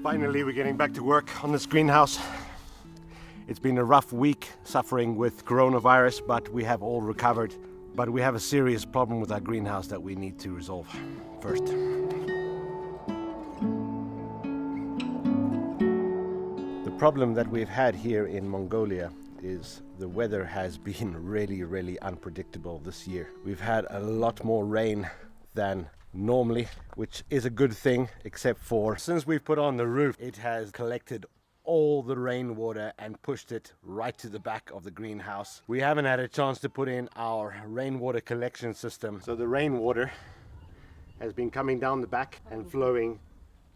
Finally, we're getting back to work on this greenhouse. It's been a rough week suffering with coronavirus, but we have all recovered. But we have a serious problem with our greenhouse that we need to resolve first. The problem that we've had here in Mongolia is the weather has been really unpredictable this year. We've had a lot more rain than normally, which is a good thing, except for since we've put on the roof, it has collected all the rainwater and pushed it right to the back of the greenhouse. We haven't had a chance to put in our rainwater collection system, so the rainwater has been coming down the back and flowing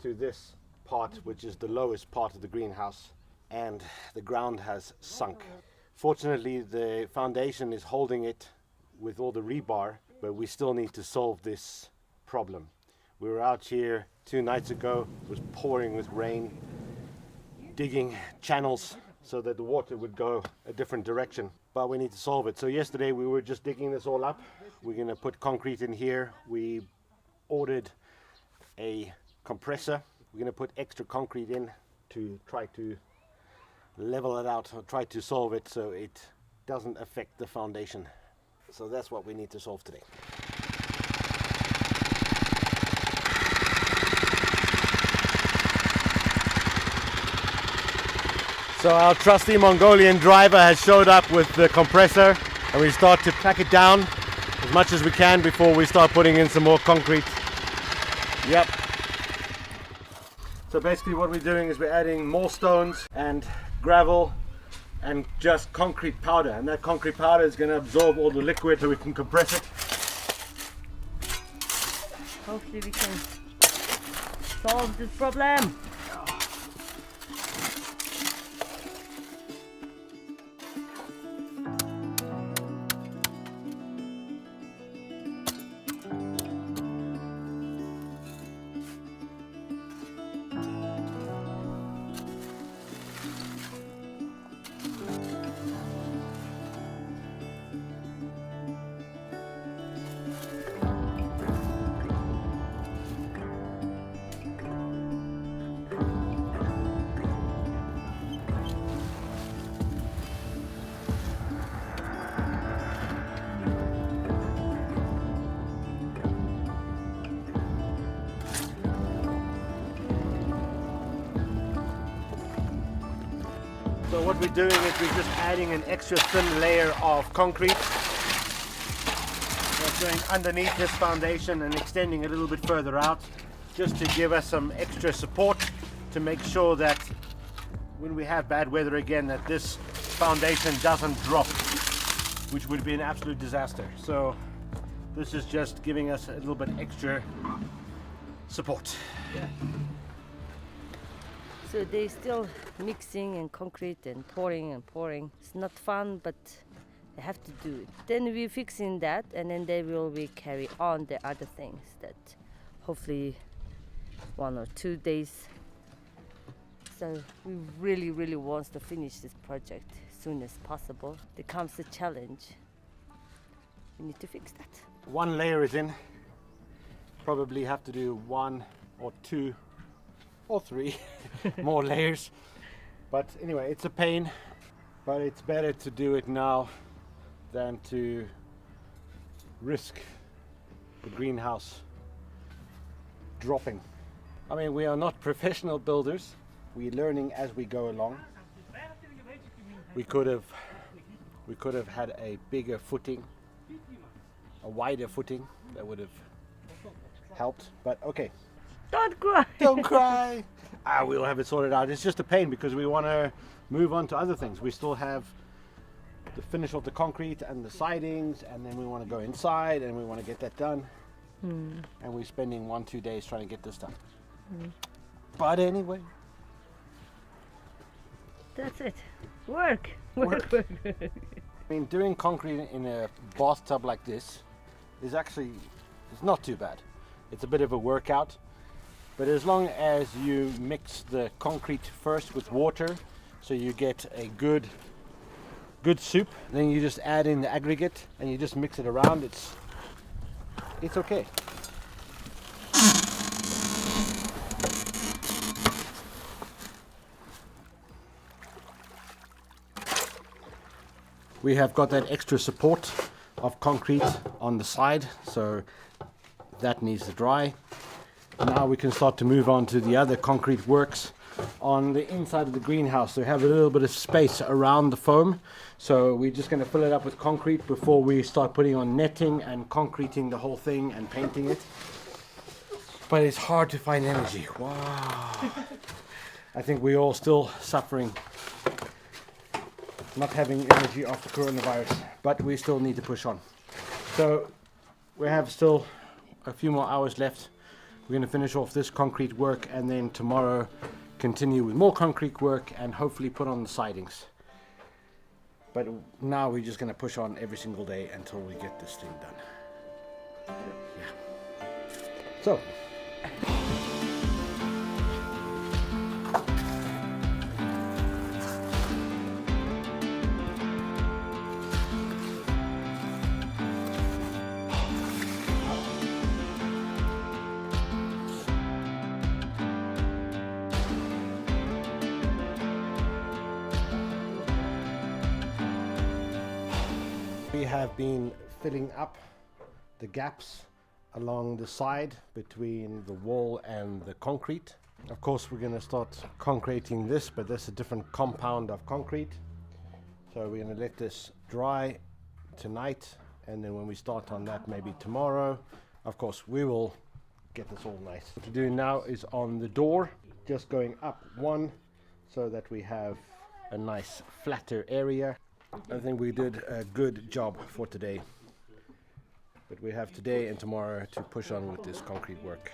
to this part, which is the lowest part of the greenhouse, and the ground has sunk. Fortunately, the foundation is holding it with all the rebar, but we still need to solve this problem. We were out here 2 nights ago, it was pouring with rain, digging channels so that the water would go a different direction, but we need to solve it. So yesterday we were just digging this all up. We're going to put concrete in here. We ordered a compressor. We're going to put extra concrete in to try to level it out, or try to solve it so it doesn't affect the foundation. So that's what we need to solve today. So our trusty Mongolian driver has showed up with the compressor, and we start to pack it down as much as we can before we start putting in some more concrete. Yep. So basically what we're doing is we're adding more stones and gravel and just concrete powder, and that concrete powder is going to absorb all the liquid so we can compress it. Hopefully we can solve this problem. So what we're doing is we're just adding an extra thin layer of concrete that's going underneath this foundation and extending a little bit further out, just to give us some extra support to make sure that when we have bad weather again, that this foundation doesn't drop, which would be an absolute disaster. So this is just giving us a little bit extra support. Yeah. So they're still mixing and concrete and pouring and pouring. It's not fun, but they have to do it. Then we're fixing that, and then they will carry on the other things that hopefully 1 or 2 days. So we really want to finish this project as soon as possible. There comes the challenge. We need to fix that. 1 layer is in. Probably have to do 1 or 2 or 3 more layers, but anyway, it's a pain, but it's better to do it now than to risk the greenhouse dropping. I mean, we are not professional builders, we're learning as we go along. We could have had a bigger footing, a wider footing, that would have helped, but okay. Don't cry! Don't cry! We'll have it sorted out. It's just a pain because we want to move on to other things. We still have the finish of the concrete and the sidings, and then we want to go inside and we want to get that done. And we're spending 1-2 days trying to get this done. But anyway. That's it. Work. I mean, doing concrete in a bathtub like this is actually, it's not too bad. It's a bit of a workout. But as long as you mix the concrete first with water, so you get a good soup, then you just add in the aggregate and you just mix it around, it's okay. We have got that extra support of concrete on the side, so that needs to dry. Now we can start to move on to the other concrete works on the inside of the greenhouse. So we have a little bit of space around the foam, so we're just going to fill it up with concrete before we start putting on netting and concreting the whole thing and painting it. But it's hard to find energy. Wow. I think we're all still suffering not having energy after coronavirus, but we still need to push on. So we have still a few more hours left. We're going to finish off this concrete work and then tomorrow continue with more concrete work and hopefully put on the sidings. But now we're just going to push on every single day until we get this thing done. Yeah. So. We have been filling up the gaps along the side between the wall and the concrete. Of course, we're going to start concreting this, but there's a different compound of concrete. So we're going to let this dry tonight, and then when we start on that, maybe tomorrow, of course, we will get this all nice. What we're doing now is on the door, just going up one so that we have a nice flatter area. I think we did a good job for today, but we have today and tomorrow to push on with this concrete work.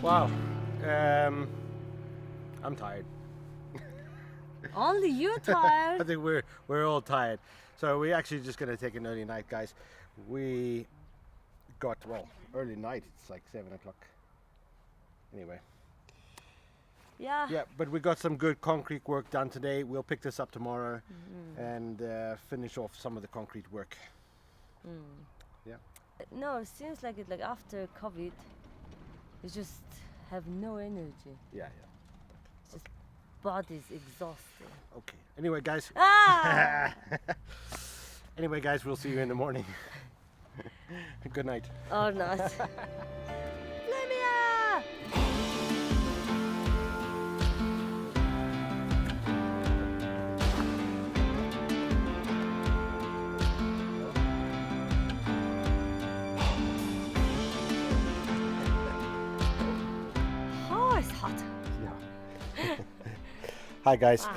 Wow, I'm tired. Only you I tired. think we're all tired. So we're actually just gonna take an early night, guys. We got, well, early night, it's like 7 o'clock. Anyway. Yeah. Yeah, but we got some good concrete work done today. We'll pick this up tomorrow and finish off some of the concrete work. Yeah. No, it seems like it. Like after COVID, you just have no energy. Yeah. Just body's exhausted. Okay. Anyway, guys. Ah! Anyway, guys, we'll see you in the morning. Good night. Or not. Lemia! Oh, it's hot. Yeah. Hi, guys.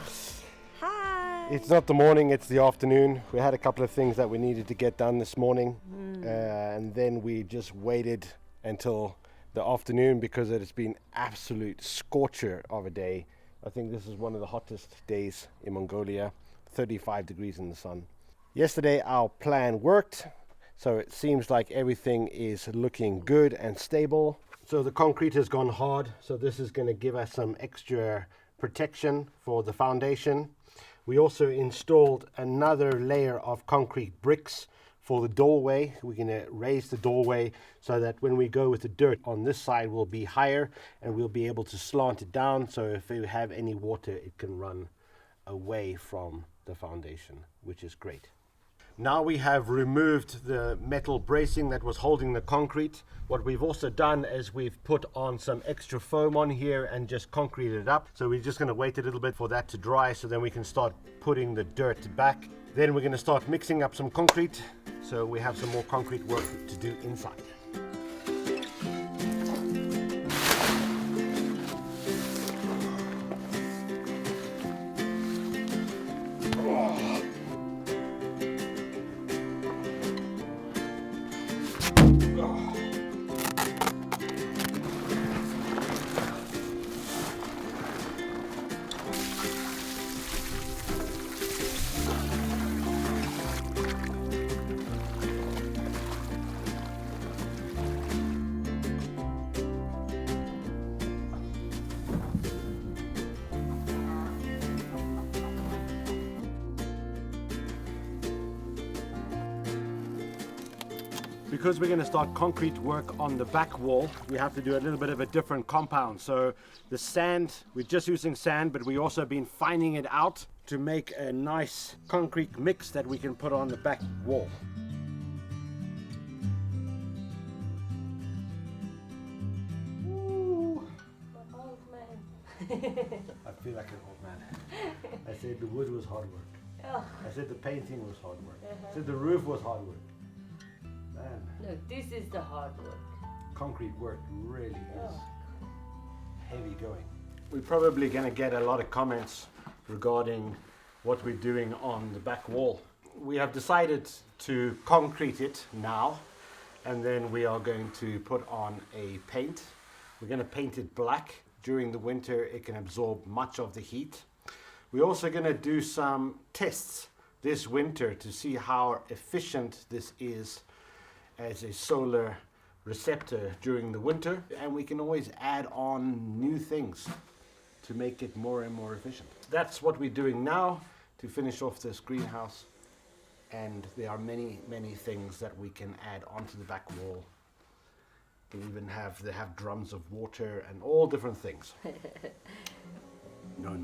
Hi. It's not the morning, it's the afternoon. We had a couple of things that we needed to get done this morning, and then we just waited until the afternoon because it has been absolute scorcher of a day. I think this is one of the hottest days in Mongolia, 35 degrees in the sun. Yesterday our plan worked, so it seems like everything is looking good and stable. So the concrete has gone hard, so this is going to give us some extra protection for the foundation. We also installed another layer of concrete bricks for the doorway. We're going to raise the doorway so that when we go with the dirt on this side will be higher and we'll be able to slant it down, so if we have any water it can run away from the foundation, which is great. Now we have removed the metal bracing that was holding the concrete. What we've also done is we've put on some extra foam on here and just concreted it up. So we're just going to wait a little bit for that to dry so then we can start putting the dirt back. Then we're going to start mixing up some concrete. So we have some more concrete work to do inside. Because we're going to start concrete work on the back wall, we have to do a little bit of a different compound. So the sand, we're just using sand, but we also been fining it out to make a nice concrete mix that we can put on the back wall. I feel like an old man. I said the wood was hard work. Oh. I said the painting was hard work. I said the roof was hard work. Man. Look, this is the hard work. Concrete work really is heavy going. We're probably going to get a lot of comments regarding what we're doing on the back wall. We have decided to concrete it now, and then we are going to put on a paint. We're going to paint it black. During the winter it can absorb much of the heat. We're also going to do some tests this winter to see how efficient this is as a solar receptor during the winter, and we can always add on new things to make it more and more efficient. That's what we're doing now to finish off this greenhouse, and there are many things that we can add onto the back wall. They even have drums of water and all different things. No.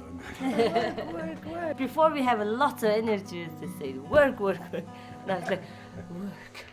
Work. Before we have a lot of energy to say work. Now it's like work.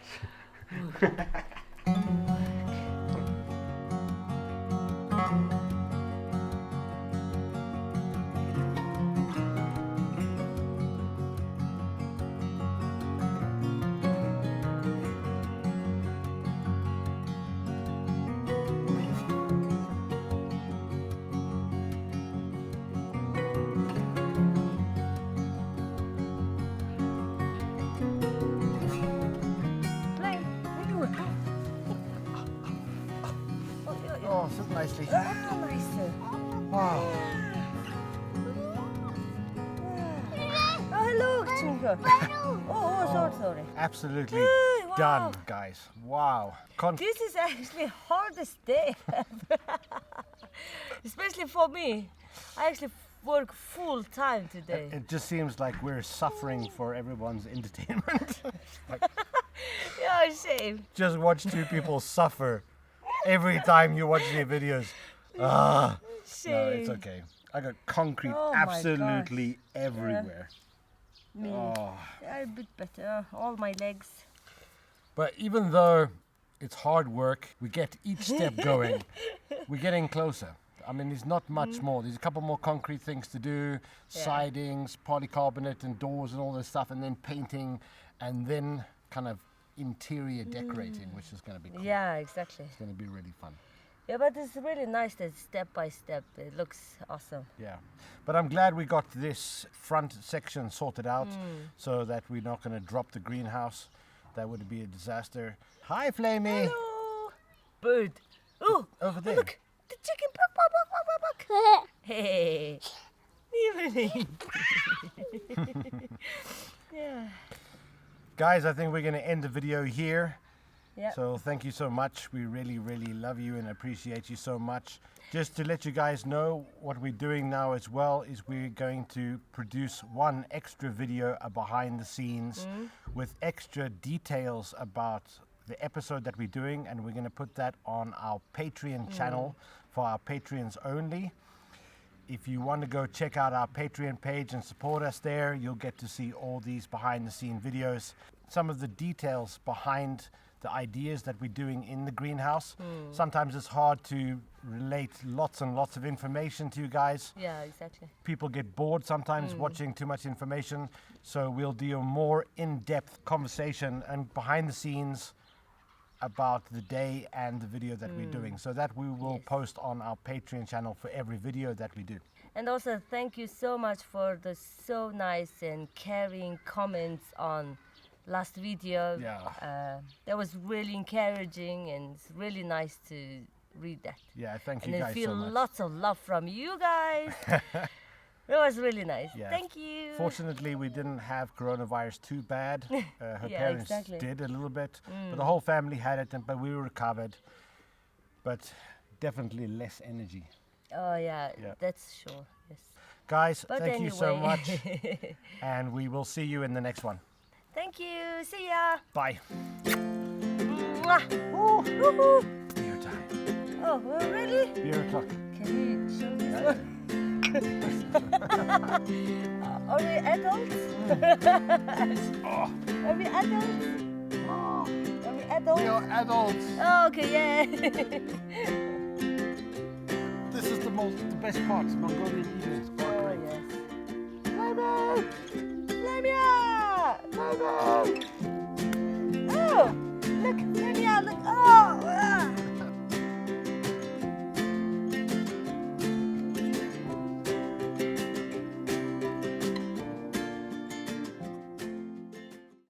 Oh, sit nicely. nice. Wow. Hello, 𝐸𝐸𝐻𝐸. Sorry. Absolutely Wow. done, guys. Wow. This is actually hardest day ever. Especially for me. I actually work full time today. It just seems like we're suffering for everyone's entertainment. Yeah, shame. Just watch two people suffer every time you watch their videos. Shame. No, it's okay. I got concrete Oh my absolutely everywhere. Me. Oh. They're a bit better. All my legs. But even though it's hard work, we get each step going. We're getting closer. I mean, there's not much more. There's a couple more concrete things to do, sidings, polycarbonate and doors and all this stuff, and then painting, and then kind of interior decorating, which is going to be cool. Yeah, exactly. It's going to be really fun. Yeah, but it's really nice that step by step. It looks awesome. Yeah, but I'm glad we got this front section sorted out so that we're not going to drop the greenhouse. That would be a disaster. Hi, Flamey. Hello. Bird. Oh, Over there. look. The chicken. Buck. Hey. Evening. Yeah. Guys, I think we're going to end the video here. Yeah. So thank you so much. We really love you and appreciate you so much. Just to let you guys know, what we're doing now as well is we're going to produce one extra video behind the scenes with extra details about the episode that we're doing, and we're going to put that on our Patreon channel for our Patreons only. If you want to go check out our Patreon page and support us there, you'll get to see all these behind the scene videos. Some of the details behind the ideas that we're doing in the greenhouse. Sometimes it's hard to relate lots and lots of information to you guys. Yeah, exactly. People get bored sometimes watching too much information, so we'll do a more in-depth conversation and behind the scenes about the day and the video that we're doing, so that we will post on our Patreon channel for every video that we do. And also thank you so much for the so nice and caring comments on last video. Yeah. That was really encouraging, and it's really nice to read that. Yeah, thank you And I guys feel so much. lots of love from you guys. It was really nice. Yeah. Thank you. Fortunately, we didn't have coronavirus too bad. Her Yeah, parents exactly. did a little bit, but the whole family had it, but we recovered. But definitely less energy. Oh yeah, Yeah. that's sure. Yes. Guys, But thank you so anyway. much, and we will see you in the next one. Thank you. See ya. Bye. Mwah. Oh, Woohoo. beer time. Oh, well, really? Beer o'clock. Can you show this one? Are we adults? Oh, Are we adults? oh, Are we adults? we are adults. Oh, okay, yeah. This is the best part, Mongolian evenings.